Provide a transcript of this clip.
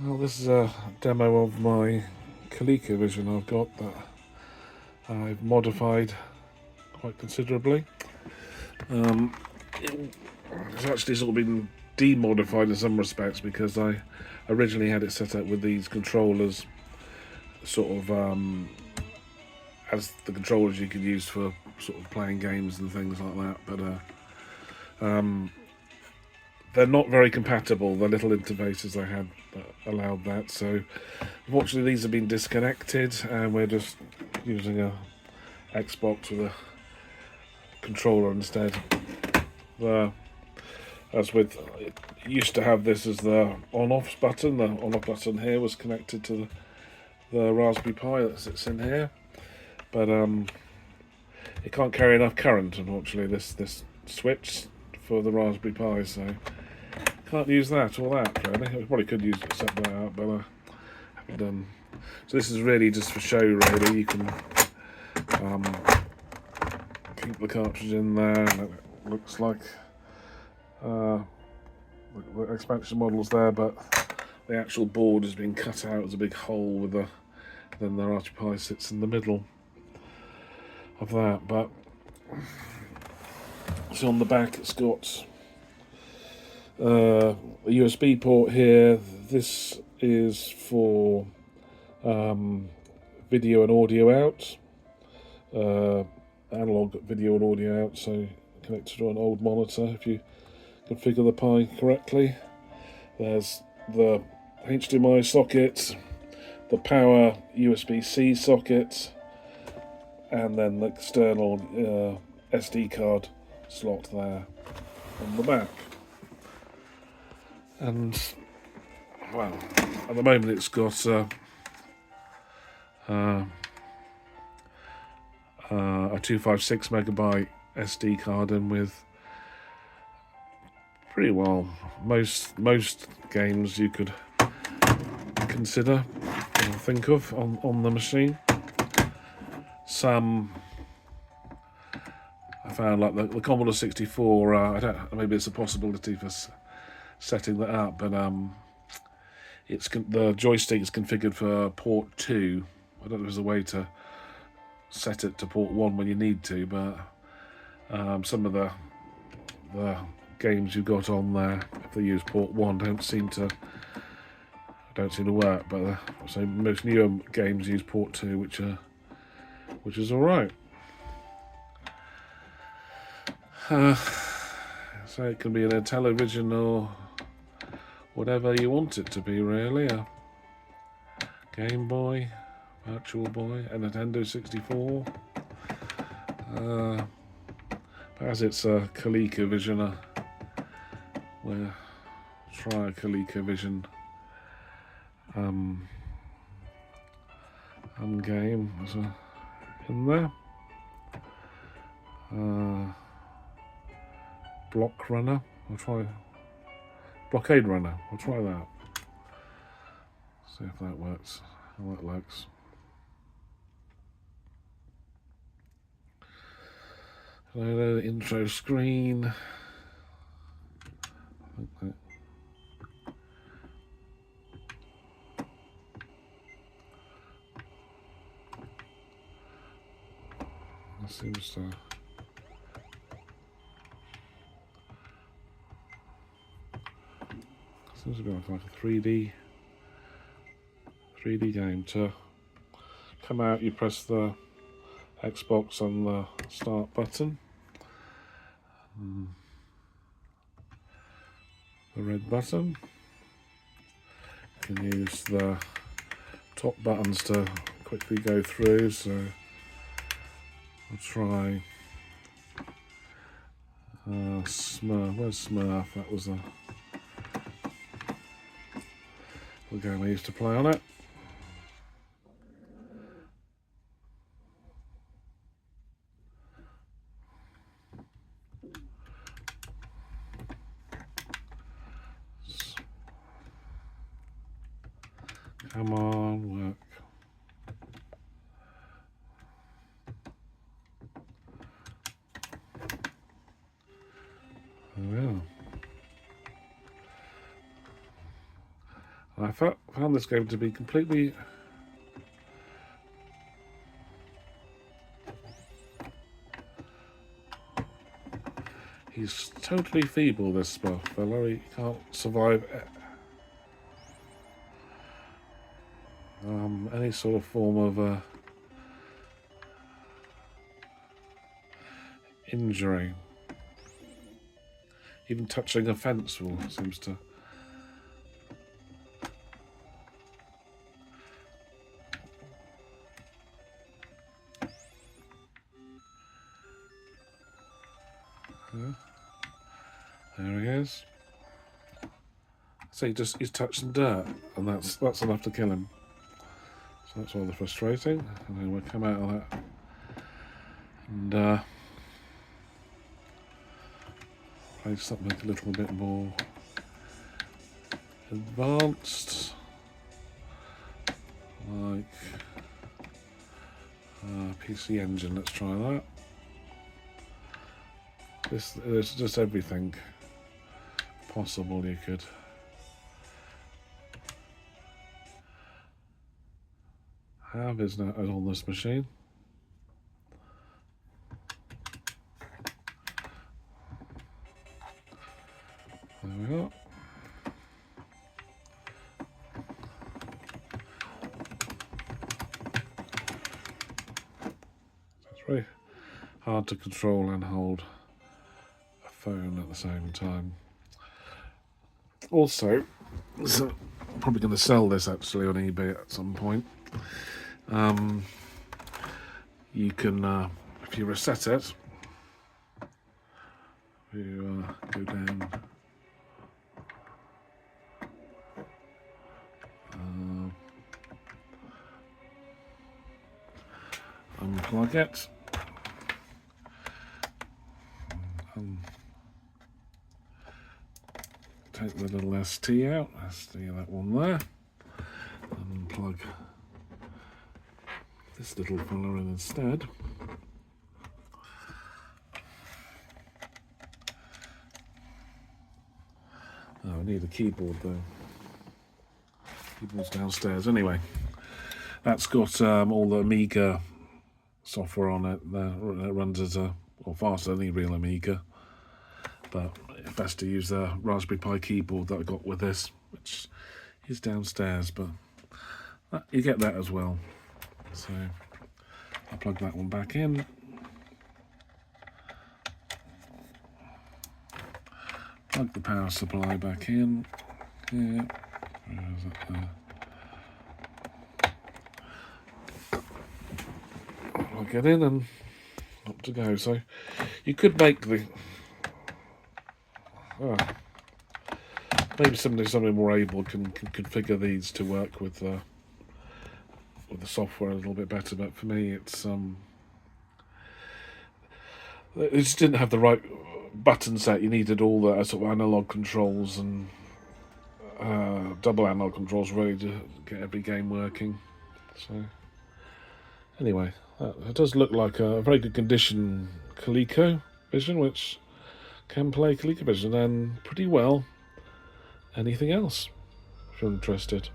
Well, this is a demo of my Colecovision I've got that I've modified quite considerably. It's actually sort of been demodified in some respects because I originally had it set up with these controllers sort of as the controllers you could use for sort of playing games and things like that, but they're not very compatible, the little interfaces I had that allowed that, so unfortunately these have been disconnected and we're just using a Xbox with a controller instead. As with, it used to have this as the on-off button. The on-off button here was connected to the Raspberry Pi that sits in here, but it can't carry enough current, unfortunately, this switch for the Raspberry Pi, so can't use that or that really. I probably could use it, set that out, but I haven't done. So this is really just for show, really. You can keep the cartridge in there, and it looks like the expansion model's there, but the actual board has been cut out as a big hole with then the Raspberry Pi sits in the middle of that. But so on the back it's got a USB port here. This is for video and audio out, analog video and audio out, so connected to an old monitor if you configure the Pi correctly. There's the HDMI socket, the power USB-C socket, and then the external SD card slot there on the back. And well, at the moment it's got a 256 megabyte SD card in with pretty well most games you could consider or think of on the machine. Some I found, like the Commodore 64. I don't. Maybe it's a possibility for setting that up, but the joystick is configured for port 2. I don't know if there's a way to set it to port 1 when you need to, but some of the games you've got on there, if they use port 1, don't seem to work. But so most newer games use port 2, which is all right. So it can be in a television or whatever you want it to be, really. A Game Boy, Virtual Boy, a Nintendo 64. As it's a Colecovision, we'll try a Colecovision game in there. Block Runner. I'll try Blockade Runner. I'll try that. See if that works. How that looks. Hello, the intro screen. That seems to. Seems to be like a 3D game. To come out, you press the Xbox on the start button, the red button. You can use the top buttons to quickly go through, so I'll try Smurf. Where's Smurf? That was the game I used to play on it. Come on, work. There we are. And I found this game to be completely... He's totally feeble, this fellow. He can't survive any sort of form of injury. Even touching a fence seems to... There he is. So he's touched some dirt, and that's enough to kill him. So that's rather frustrating. And then we'll come out of that and play something a little bit more advanced, like PC Engine. Let's try that. There's just everything possible you could have is now on this machine. There we are. It's very hard to control and hold a phone at the same time. Also, so I'm probably going to sell this actually on eBay at some point. You can, if you reset it, you go down, unplug it, take the little ST out, that one there, unplug this little fella in instead. Oh, I need a keyboard though. Keyboard's downstairs. Anyway, that's got all the Amiga software on it. It runs as faster than any real Amiga. But it's best to use the Raspberry Pi keyboard that I got with this, which is downstairs. But you get that as well. So I'll plug that one back in. Plug the power supply back in. Yeah. Where is it there? Plug it in and up to go. So you could make the maybe somebody more able can configure these to work with the software a little bit better, but for me it just didn't have the right button set. You needed all the sort of analog controls and double analog controls really to get every game working. So anyway, it does look like a very good condition Colecovision, which can play Colecovision and pretty well anything else if you're interested.